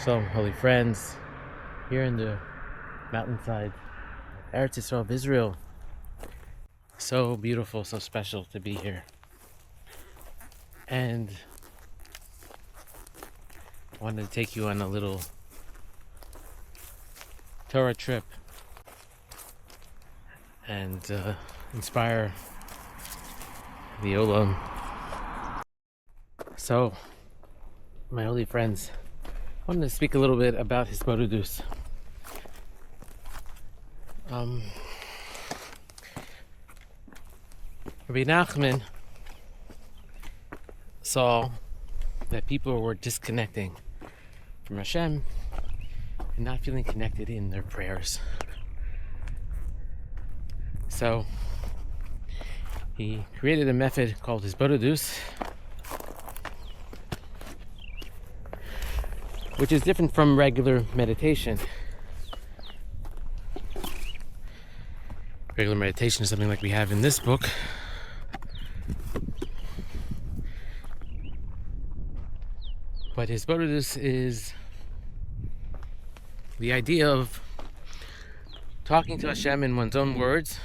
So, holy friends, here in the mountainside, Eretz Yisrael of Israel. So beautiful, so special to be here. And I wanted to take you on a little Torah trip and inspire the Olam. So, my holy friends, I wanted to speak a little bit about Hisbodedus. Rabbi Nachman saw that people were disconnecting from Hashem and not feeling connected in their prayers. So he created a method called Hisbodedus, which is different from regular meditation. Regular meditation is something like we have in this book. But Hisbodedus is the idea of talking to Hashem in one's own words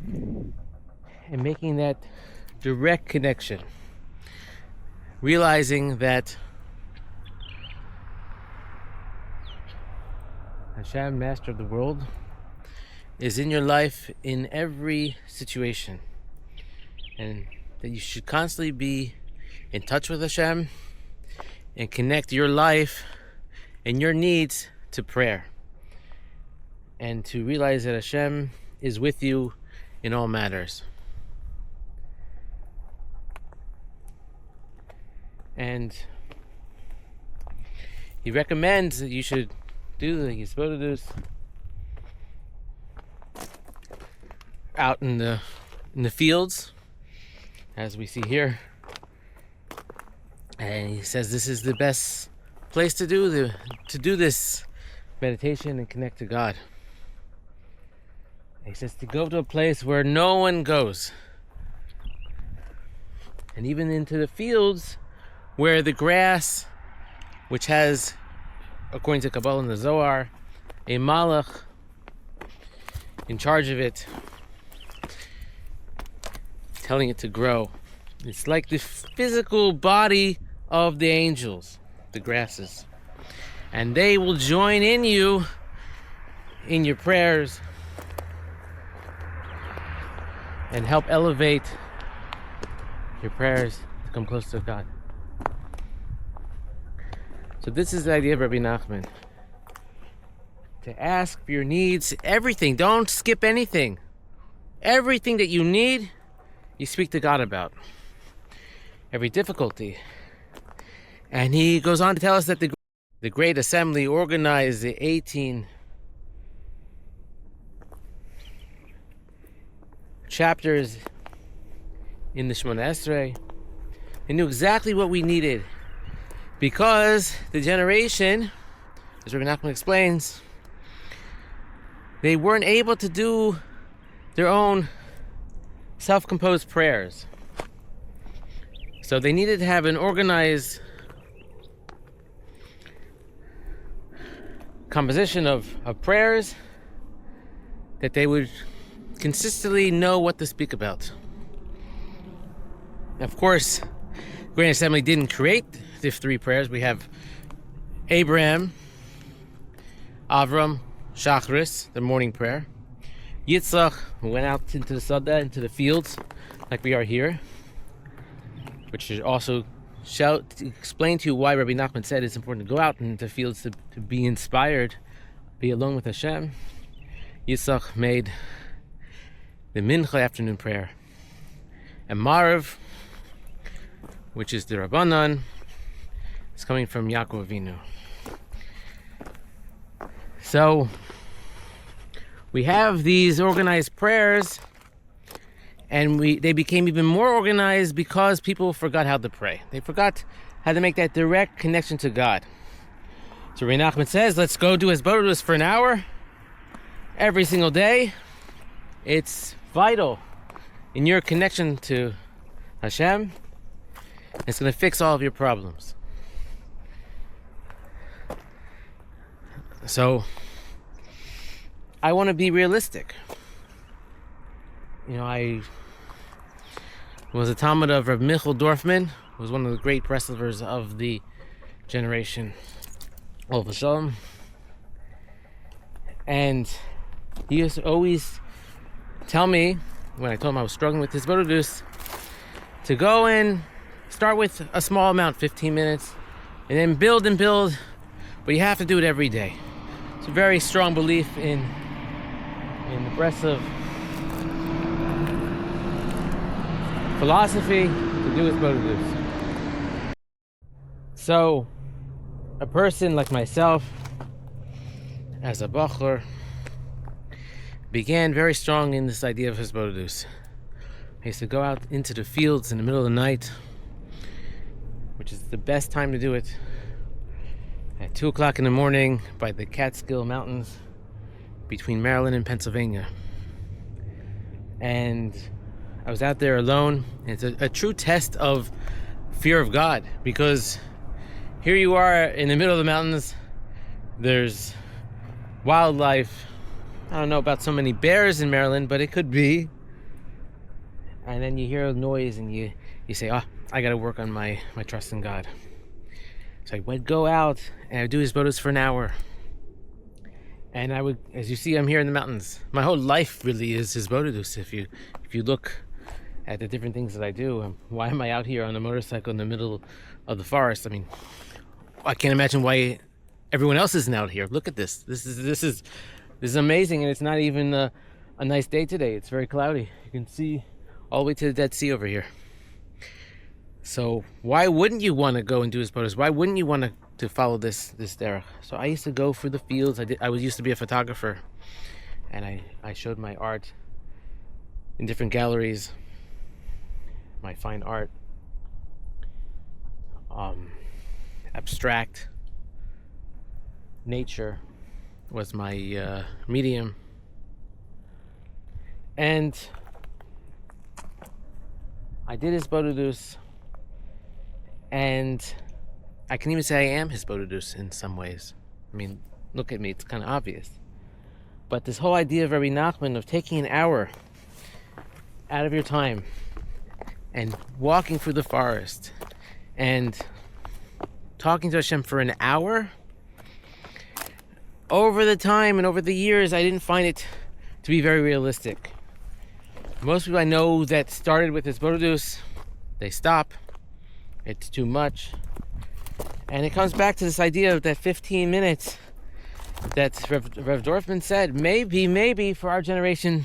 and making that direct connection. Realizing that Hashem, Master of the world, is in your life in every situation, and that you should constantly be in touch with Hashem and connect your life and your needs to prayer, and to realize that Hashem is with you in all matters. And he recommends that you should do the Hisbodedus out in the fields, as we see here. And he says this is the best place to do this meditation and connect to God. He says to go to a place where no one goes, and even into the fields where the grass, which has, according to Kabbalah and the Zohar, a malach in charge of it, telling it to grow. It's like the physical body of the angels, the grasses. And they will join in you in your prayers and help elevate your prayers to come close to God. So this is the idea of Rabbi Nachman. To ask for your needs, everything. Don't skip anything. Everything that you need, you speak to God about. Every difficulty. And he goes on to tell us that the Great Assembly organized the 18 chapters in the Shemona Esrei. They knew exactly what we needed, because the generation, as Rabbi Nachman explains, they weren't able to do their own self-composed prayers. So they needed to have an organized composition of prayers that they would consistently know what to speak about. Of course, the Great Assembly didn't create the three prayers. We have Abraham, Avram, Shachris, the morning prayer. Yitzchak, who went out into the Sada, into the fields, like we are here, which should also explain to you why Rabbi Nachman said it's important to go out into the fields to be inspired, be alone with Hashem. Yitzchak made the Mincha afternoon prayer. And Marav, which is the Rabbanan, is coming from Yaakov Avinu. So we have these organized prayers, and they became even more organized because people forgot how to pray. They forgot how to make that direct connection to God. So Rabbi Nachman says, let's go do Hisbodedus for an hour every single day. It's vital in your connection to Hashem. It's going to fix all of your problems. So I want to be realistic. I was a Talmud of Reb Michal Dorfman, who was one of the great Breslevers of the generation, Olav Shalom. And he used to always tell me, when I told him I was struggling with his Bododus, to go and start with a small amount, 15 minutes, and then build and build, but you have to do it every day. It's a very strong belief in the Breslev philosophy to do with Bododus. So, a person like myself, as a Bachur, began very strong in this idea of his Bododus. I used to go out into the fields in the middle of the night, which is the best time to do it, at 2 o'clock in the morning by the Catskill Mountains between Maryland and Pennsylvania. And I was out there alone. It's a true test of fear of God, because here you are in the middle of the mountains. There's wildlife. I don't know about so many bears in Maryland, but it could be. And then you hear a noise and you say, I gotta work on my trust in God. So I would go out and I would do his Bododus for an hour. And I would, as you see, I'm here in the mountains. My whole life really is his Bododus. If you look at the different things that I do, why am I out here on a motorcycle in the middle of the forest? I mean, I can't imagine why everyone else isn't out here. Look at this. This is amazing, and it's not even a nice day today. It's very cloudy. You can see all the way to the Dead Sea over here. So why wouldn't you want to go and do his Bododus? Why wouldn't you want to follow this derech? So I used to go through the fields. I used to be a photographer, and I showed my art in different galleries. My fine art, abstract nature was my medium, and I did his Bododus, and I can even say I am his Bododus in some ways. I mean, look at me, it's kind of obvious. But this whole idea of Rabbi Nachman of taking an hour out of your time and walking through the forest and talking to Hashem for an hour, over the time and over the years, I didn't find it to be very realistic. Most people I know that started with this Bododus, they stop. It's too much. And it comes back to this idea of that 15 minutes that Rev Dorfman said, maybe for our generation,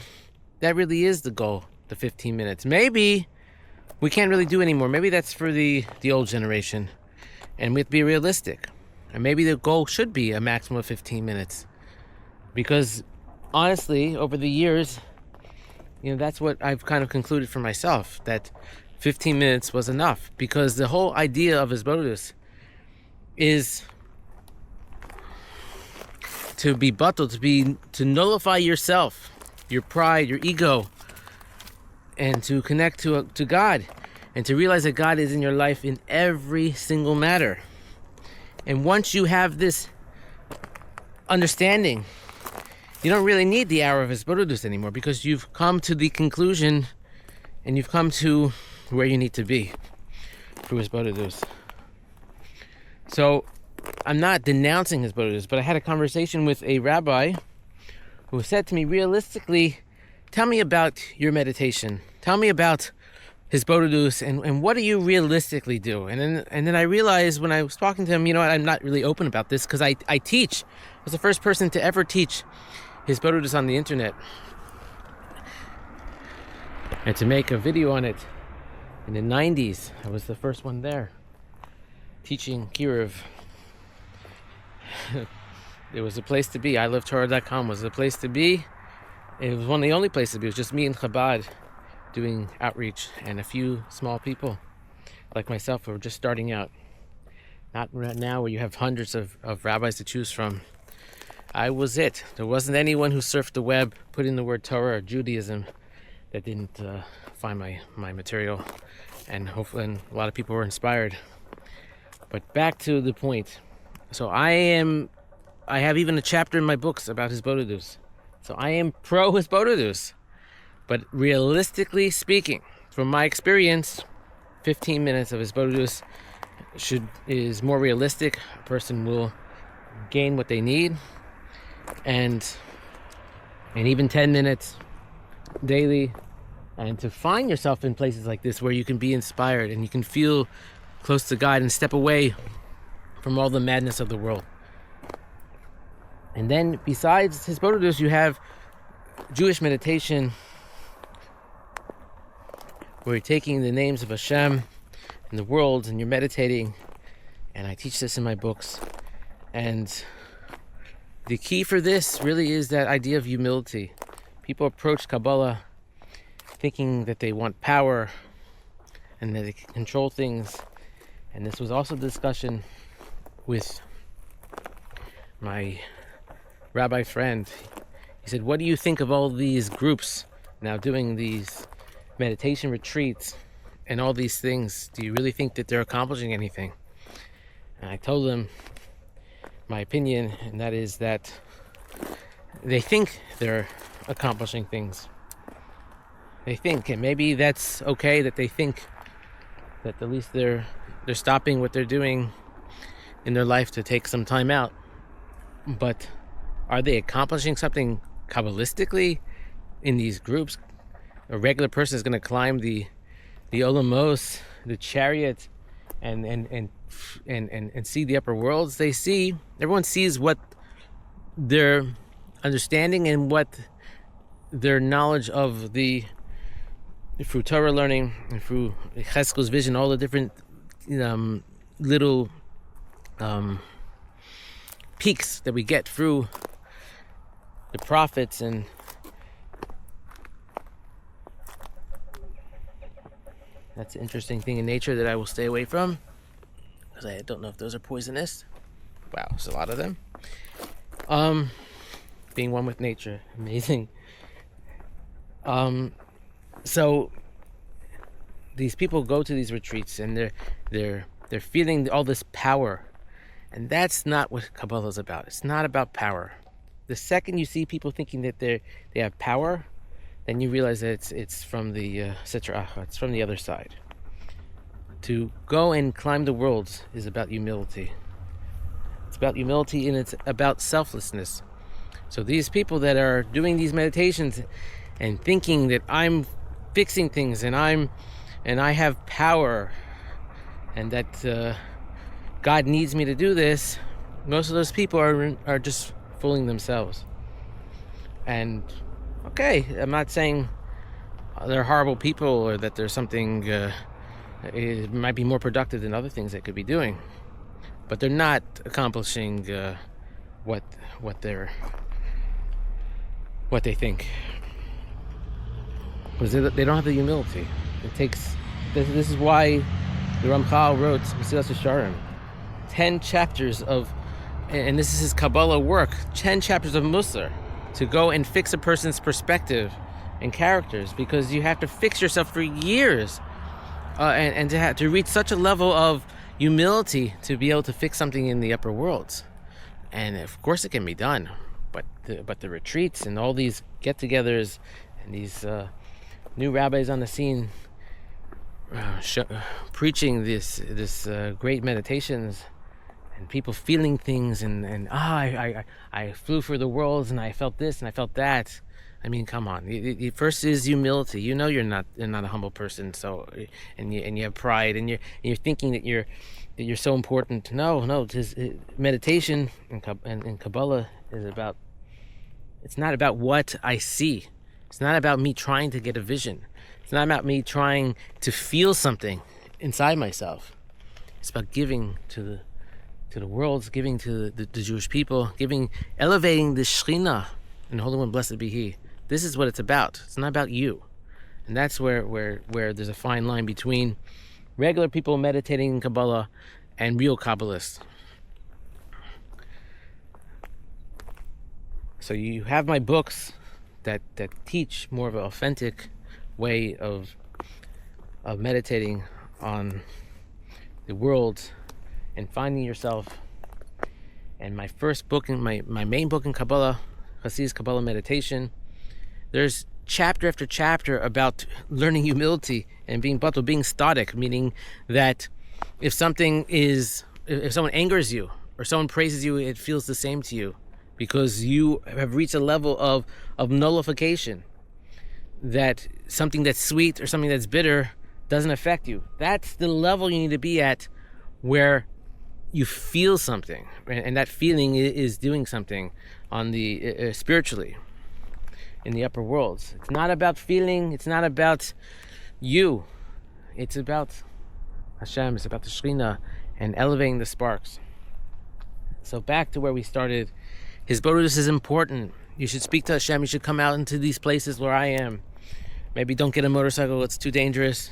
that really is the goal, the 15 minutes. Maybe we can't really do anymore. Maybe that's for the old generation. And we have to be realistic. And maybe the goal should be a maximum of 15 minutes. Because honestly, over the years, that's what I've kind of concluded for myself, that 15 minutes was enough. Because the whole idea of his Bododus is to be bottled, to nullify yourself, your pride, your ego, and to connect to God, and to realize that God is in your life in every single matter. And once you have this understanding, you don't really need the hour of his Bododus anymore, because you've come to the conclusion and you've come to where you need to be through his Bododus. So I'm not denouncing his Bododus, but I had a conversation with a rabbi who said to me, realistically, tell me about your meditation. Tell me about his Bododus and what do you realistically do? And then I realized when I was talking to him, I'm not really open about this, because I teach. I was the first person to ever teach his Bododus on the internet, and to make a video on it in the 90s. I was the first one there teaching Kiruv. It was a place to be. ilovetorah.com was the place to be. It was one of the only places to be. It was just me and Chabad doing outreach, and a few small people like myself who were just starting out. Not right now where you have hundreds of rabbis to choose from. I was it. There wasn't anyone who surfed the web, put in the word Torah or Judaism, that didn't find my material. And hopefully a lot of people were inspired. But back to the point. So I am I have even a chapter in my books about Hisbodedus. So I am pro Hisbodedus. But realistically speaking, from my experience, 15 minutes of Hisbodedus is more realistic. A person will gain what they need, and even 10 minutes daily, and to find yourself in places like this where you can be inspired and you can feel close to God and step away from all the madness of the world. And then besides Hisbodedus, you have Jewish meditation, where you're taking the names of Hashem and the world and you're meditating. And I teach this in my books. And the key for this really is that idea of humility. People approach Kabbalah thinking that they want power and that they can control things. And this was also a discussion with my rabbi friend. He said, what do you think of all these groups now doing these meditation retreats and all these things? Do you really think that they're accomplishing anything? And I told him my opinion, and that is that they think they're accomplishing things. They think, and maybe that's okay that they think that at least they're stopping what they're doing in their life to take some time out. But are they accomplishing something Kabbalistically in these groups? A regular person is going to climb the Olamos, the chariot, and see the upper worlds. Everyone sees what their understanding and what their knowledge of through Torah learning and through Cheskel's vision, all the different little peaks that we get through the prophets. And that's an interesting thing in nature that I will stay away from, because I don't know if those are poisonous. Wow, there's a lot of them. Being one with nature, amazing. So these people go to these retreats and they're feeling all this power, and that's not what Kabbalah is about. It's not about power. The second you see people thinking that they have power, then you realize that it's from the Sitra Achra, it's from the other side. To go and climb the worlds is about humility. It's about humility, and it's about selflessness. So these people that are doing these meditations and thinking that I'm fixing things and I have power and that God needs me to do this, most of those people are just fooling themselves. And okay, I'm not saying they're horrible people or that there's something it might be more productive than other things they could be doing, but they're not accomplishing what they think, because they don't have the humility. It takes this is why the Ramchal wrote Mesilas Yesharim, 10 chapters of, and this is his Kabbalah work, 10 chapters of Musar, to go and fix a person's perspective and characters, because you have to fix yourself for years, and to reach such a level of humility to be able to fix something in the upper worlds. And of course it can be done, but the retreats and all these get-togethers and these new rabbis on the scene preaching this great meditations, and people feeling things, and I flew for the worlds and I felt this and I felt that. I mean, come on. First is humility. You know you're not a humble person. So and you have pride, and you're thinking that you're so important. No. Meditation and Kabbalah is about. It's not about what I see. It's not about me trying to get a vision. It's not about me trying to feel something inside myself. It's about giving to the worlds, giving to the Jewish people, elevating the Shekhinah, and Holy One, blessed be He. This is what it's about. It's not about you. And that's where there's a fine line between regular people meditating in Kabbalah and real Kabbalists. So you have my books that teach more of an authentic way of meditating on the world and finding yourself And my first book, in my main book in Kabbalah, Hasidus Kabbalah Meditation, there's chapter after chapter about learning humility and being batal, being static, meaning that if someone angers you or someone praises you, it feels the same to you because you have reached a level of nullification, that something that's sweet or something that's bitter doesn't affect you. That's the level you need to be at, where you feel something, and that feeling is doing something on the spiritually in the upper worlds. It's not about feeling, it's not about you, it's about Hashem, it's about the Shekhinah and elevating the sparks. So back to where we started, Hisbodedus is important. You should speak to Hashem, you should come out into these places where I am. Maybe don't get a motorcycle, it's too dangerous.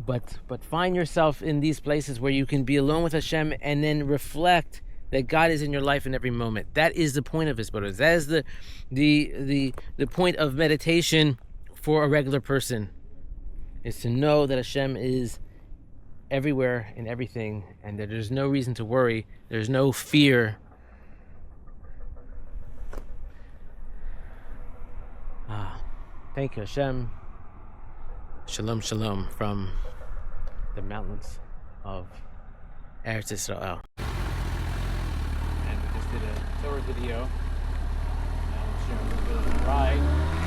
But find yourself in these places where you can be alone with Hashem and then reflect that God is in your life in every moment. That is the point of Hisbodedus. That is the point of meditation for a regular person, is to know that Hashem is everywhere in everything, and that there's no reason to worry. There's no fear. Thank you, Hashem. Shalom, shalom from the mountains of Eretz Israel. And we just did a Torah video. Now we'll share a little bit of the ride.